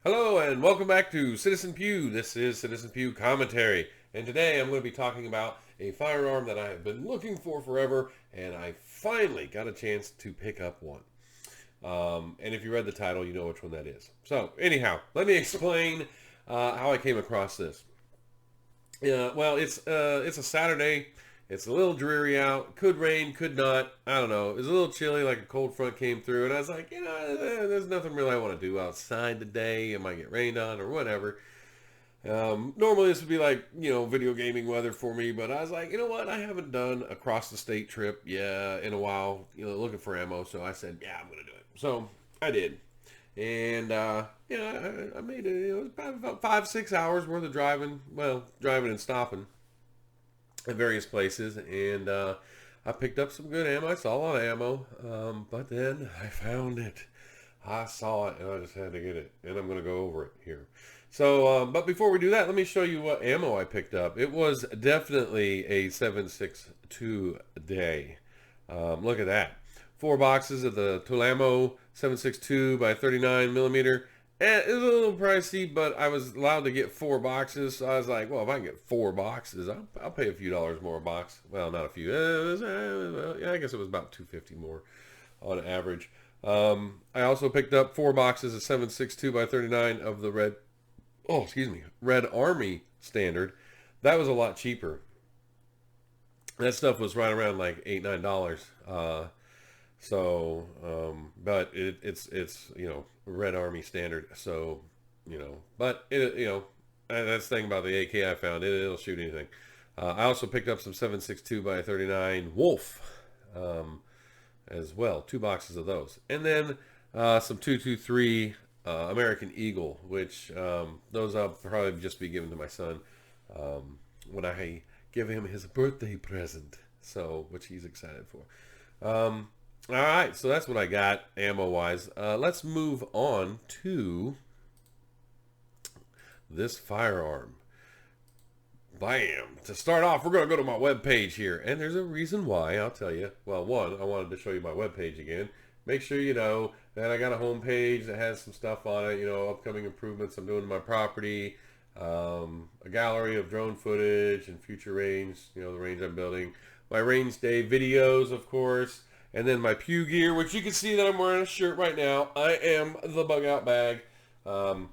Hello and welcome back to Citizen Pew. This is Citizen Pew Commentary, and today I'm going to be talking about a firearm that I have been looking for forever, and I finally got a chance to pick up one. And if you read the title, you know which one that is. So, anyhow, let me explain how I came across this. Well, it's a Saturday. It's a little dreary out. Could rain, could not. I don't know. It was a little chilly, like a cold front came through, and I was like, there's nothing really I want to do outside today. It might get rained on or whatever. Normally this would be like, video gaming weather for me, but I was like, you know what? I haven't done a cross the state trip, in a while, looking for ammo. So I said, yeah, I'm going to do it. So I did. And, I made it. It was about 5-6 hours worth of driving. Well, driving and stopping at various places. And I picked up some good ammo. I saw a lot of ammo. But then I found it. I saw it and I just had to get it. And I'm going to go over it here. So, but before we do that, let me show you what ammo I picked up. It was definitely a 7.62 day. Look at that. 4 boxes of the Tulamo 7.62 by 39 millimeter. And it was a little pricey, but I was allowed to get 4 boxes. So I was like, well, if I can get 4 boxes, I'll pay a few dollars more a box. Well, not a few. I guess it was about $2.50 more on average. I also picked up 4 boxes of 7.62 by 39 of the Red Army standard. That was a lot cheaper. That stuff was right around like $8-9. But it's Red Army standard. So, but that's the thing about the AK I found. It'll shoot anything. I also picked up some 7.62 by 39 Wolf, as well. 2 boxes of those. And then some 223 American Eagle, which those I'll probably just be giving to my son when I give him his birthday present. So, which he's excited for. All right, so that's what I got ammo-wise. Let's move on to this firearm. Bam! To start off, we're going to go to my webpage here. And there's a reason why, I'll tell you. Well, one, I wanted to show you my webpage again. Make sure you know that I got a home page that has some stuff on it, upcoming improvements I'm doing to my property, a gallery of drone footage and future range, the range I'm building, my range day videos, of course, and then my Pew gear, which you can see that I'm wearing a shirt right now. I am the Bug Out Bag. I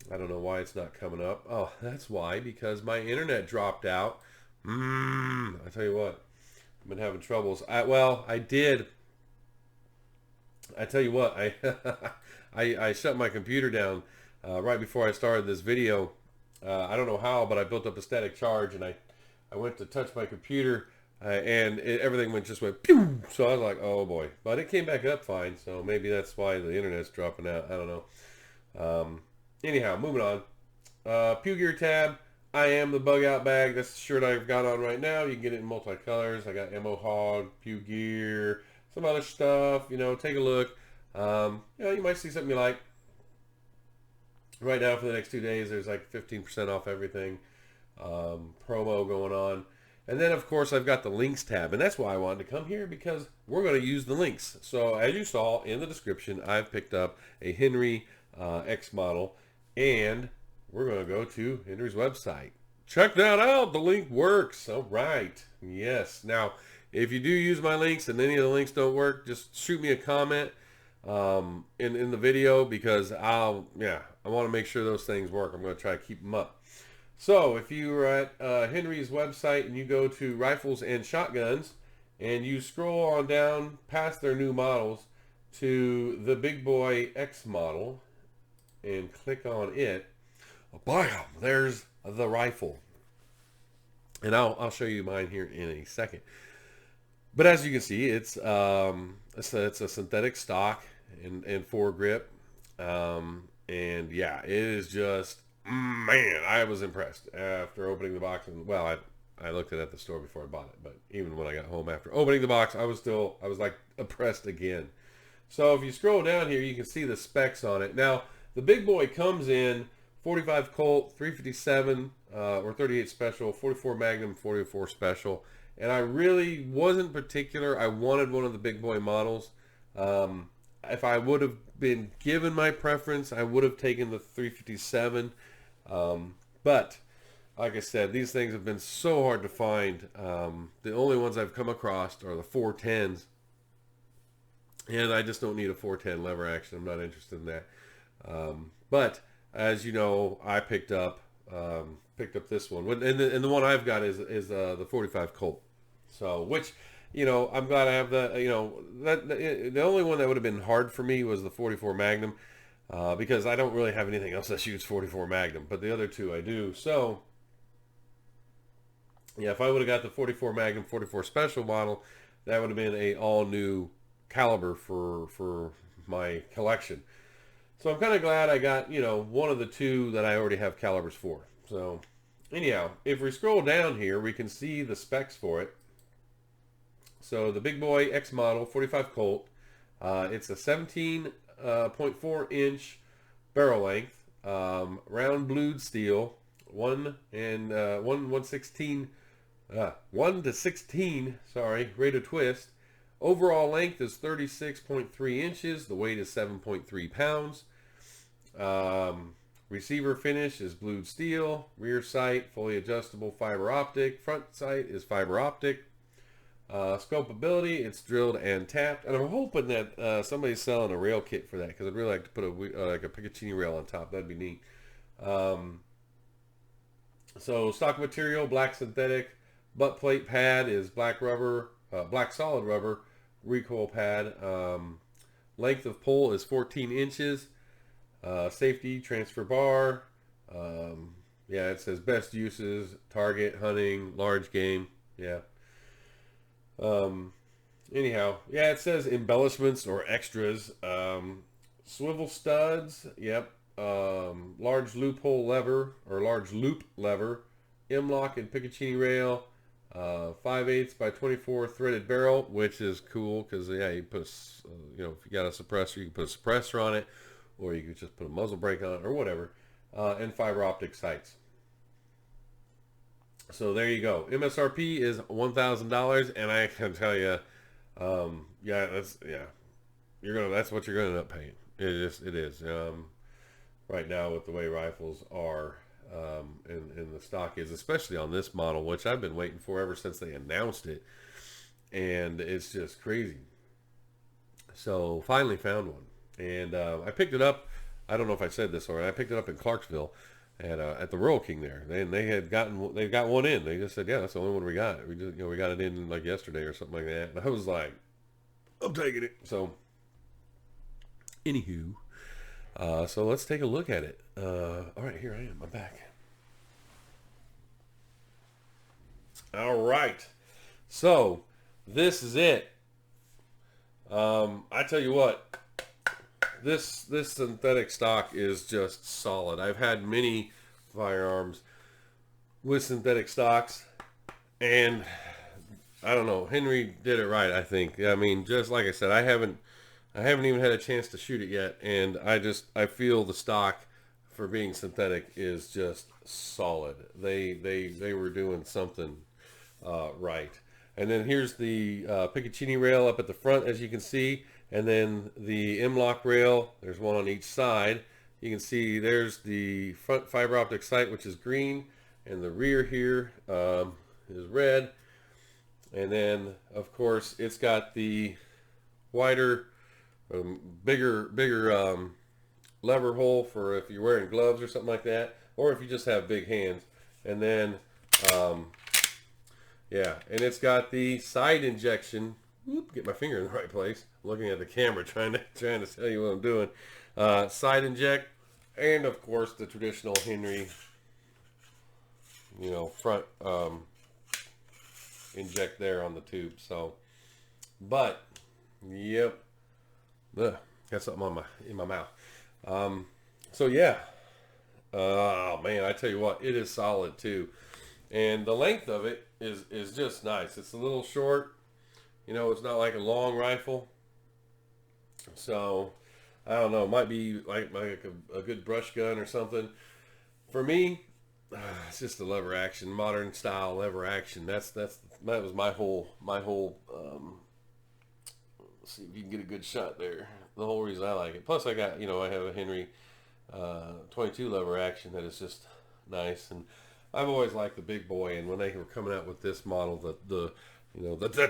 don't know why it's not coming up. Oh, that's why, because my internet dropped out. I tell you what, I've been having troubles. I did. I tell you what, I shut my computer down right before I started this video. I don't know how, but I built up a static charge, and I went to touch my computer, and everything just went pew. So I was like, oh boy. But it came back up fine, so maybe that's why the internet's dropping out. I don't know. Anyhow, moving on. Pew Gear tab. I am the Bug Out Bag. That's the shirt I've got on right now. You can get it in multicolors. I got Ammo Hog, Pew Gear, some other stuff. Take a look. You might see something you like. Right now, for the next 2 days, there's like 15% off everything. Promo going on. And then, of course, I've got the links tab. And that's why I wanted to come here, because we're going to use the links. So, as you saw in the description, I've picked up a Henry X model. And we're going to go to Henry's website. Check that out. The link works. All right. Yes. Now, if you do use my links and any of the links don't work, just shoot me a comment in the video, because I want to make sure those things work. I'm going to try to keep them up. So if you are at Henry's website and you go to Rifles and Shotguns and you scroll on down past their new models to the Big Boy X model and click on it, bam, there's the rifle. And I'll show you mine here in a second. But as you can see, it's a synthetic stock and foregrip. And yeah, it is just, man, I was impressed after opening the box. And well, I looked at it at the store before I bought it, but even when I got home after opening the box, I was like impressed again. So if you scroll down here, you can see the specs on it. Now, the Big Boy comes in 45 Colt, 357 or 38 Special, 44 Magnum, 44 Special. And I really wasn't particular. I wanted one of the Big Boy models. If I would have been given my preference, I would have taken the 357. But like I said, these things have been so hard to find. The only ones I've come across are the 410s. And I just don't need a 410 lever action. I'm not interested in that. But as you know, I picked up this one, and the one I've got is the 45 Colt. So which, I'm glad I have the the only one that would have been hard for me was the 44 Magnum, because I don't really have anything else that shoots 44 Magnum, but the other two I do. So yeah, if I would have got the 44 Magnum 44 Special model, that would have been a all new caliber for my collection. So I'm kind of glad I got, one of the two that I already have calibers for. So anyhow, if we scroll down here, we can see the specs for it. So the Big Boy X model 45 Colt, it's a 17.4 inch barrel length, round blued steel, 1 to 16, rate of twist. Overall length is 36.3 inches. The weight is 7.3 pounds. Receiver finish is blued steel. Rear sight, fully adjustable fiber optic. Front sight is fiber optic. Scopability, it's drilled and tapped. And I'm hoping that somebody's selling a rail kit for that, because I'd really like to put like a Picatinny rail on top. That'd be neat. So stock material, black synthetic. Butt plate pad is black rubber. Black solid rubber recoil pad. Length of pole is 14 inches. Safety transfer bar. Yeah, it says best uses: target, hunting, large game. Yeah. Anyhow, yeah, it says embellishments or extras. Swivel studs. Yep. Large loophole lever or large loop lever. M-lock and Picatinny rail. 5/8 by 24 threaded barrel, which is cool because you put if you got a suppressor, you can put a suppressor on it, or you could just put a muzzle brake on it or whatever. And fiber optic sights. So there you go. MSRP is $1,000, and I can tell you, that's what you're gonna end up paying. It is. Right now with the way rifles are. And the stock is, especially on this model, which I've been waiting for ever since they announced it, and it's just crazy. So finally found one, and I picked it up. I don't know if I said this already. I picked it up in Clarksville at the Rural King there. They got one in. They just said, yeah, that's the only one we got. We just we got it in like yesterday or something like that. And I was like, I'm taking it. So anywho. So let's take a look at it. All right, here I am. I'm back. All right. So this is it. I tell you what, this synthetic stock is just solid. I've had many firearms with synthetic stocks, and I don't know. Henry did it right, I think. I mean, just like I said, I haven't even had a chance to shoot it yet, and I feel the stock for being synthetic is just solid. They were doing something right. And then here's the Picatinny rail up at the front, as you can see, and then the M-lock rail. There's one on each side. You can see there's the front fiber optic sight, which is green, and the rear here is red. And then, of course, it's got the wider, bigger lever hole for if you're wearing gloves or something like that, or if you just have big hands. And then yeah, and it's got the side injection. Get my finger in the right place. I'm looking at the camera, trying to tell you what I'm doing. Side inject, and of course the traditional Henry, front inject there on the tube. So, but yep. Ugh, got something in my mouth. So yeah. Oh man, I tell you what, it is solid too. And the length of it is just nice. It's a little short. It's not like a long rifle. So, I don't know. It might be like a good brush gun or something. For me, it's just a lever action, modern style lever action. That was my whole Let's see if you can get a good shot there. The whole reason I like it. Plus I got, you know, I have a Henry 22 lever action that is just nice, and I've always liked the big boy, and when they were coming out with this model, the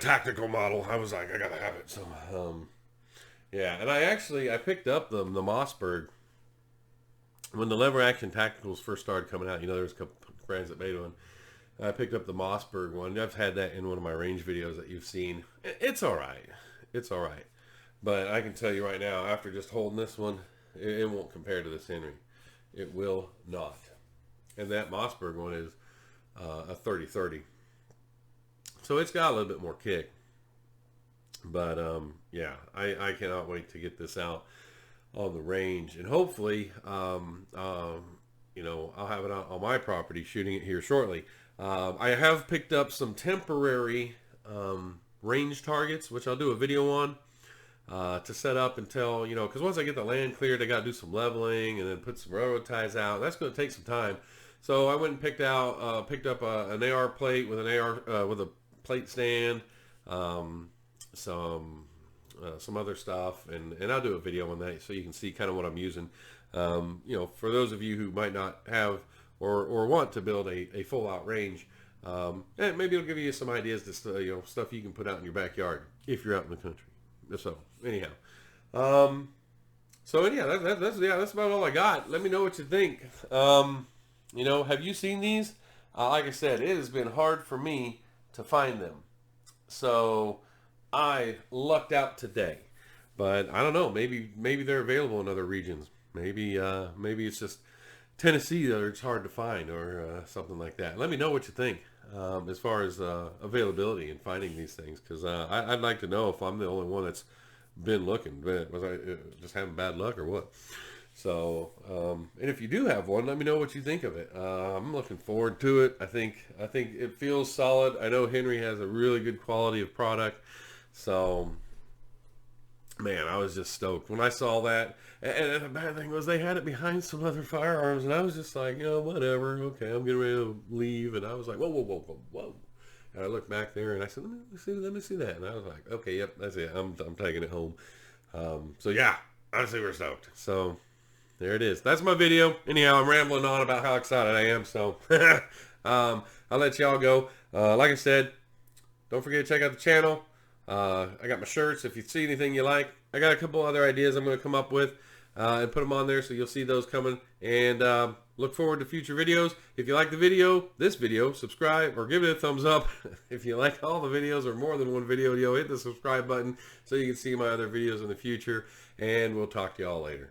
tactical model, I was like, I gotta have it. So yeah, and I picked up the Mossberg when the lever action tacticals first started coming out. You know, there was a couple brands that made one. I picked up the Mossberg one. I've had that in one of my range videos that you've seen. It's all right. It's all right. But I can tell you right now, after just holding this one, it won't compare to this Henry. It will not. And that Mossberg one is a 30-30. So it's got a little bit more kick. But yeah, I cannot wait to get this out on the range. And hopefully, you know, I'll have it out on my property shooting it here shortly. I have picked up some temporary range targets, which I'll do a video on to set up until, you know, because once I get the land cleared, I got to do some leveling and then put some railroad ties out. That's going to take some time. So I went and picked up an AR plate with an AR with a plate stand, some other stuff, and I'll do a video on that so you can see kind of what I'm using. You know, for those of you who might not have or want to build a full out range, and maybe it'll give you some ideas to you know, stuff you can put out in your backyard if you're out in the country. So anyhow, so yeah, that's about all I got. Let me know what you think. You know, have you seen these? Like I said, it has been hard for me to find them, so I lucked out today. But I don't know. Maybe they're available in other regions. Maybe it's just Tennessee that it's hard to find, or something like that. Let me know what you think as far as availability and finding these things, because I'd like to know if I'm the only one that's been looking. Was I just having bad luck or what? So, and if you do have one, let me know what you think of it. I'm looking forward to it. I think it feels solid. I know Henry has a really good quality of product. So, man, I was just stoked when I saw that. And the bad thing was they had it behind some other firearms, and I was just like, you know, whatever. Okay, I'm getting ready to leave, and I was like, whoa. And I looked back there, and I said, let me see that. And I was like, okay, yep, that's it. I'm taking it home. So yeah, honestly, we're stoked. So there it is. That's my video. Anyhow, I'm rambling on about how excited I am. So I'll let y'all go. Like I said, don't forget to check out the channel. I got my shirts. If you see anything you like, I got a couple other ideas I'm going to come up with and put them on there, so you'll see those coming. And look forward to future videos. If you like this video, subscribe or give it a thumbs up. If you like all the videos or more than one video, hit the subscribe button so you can see my other videos in the future. And we'll talk to y'all later.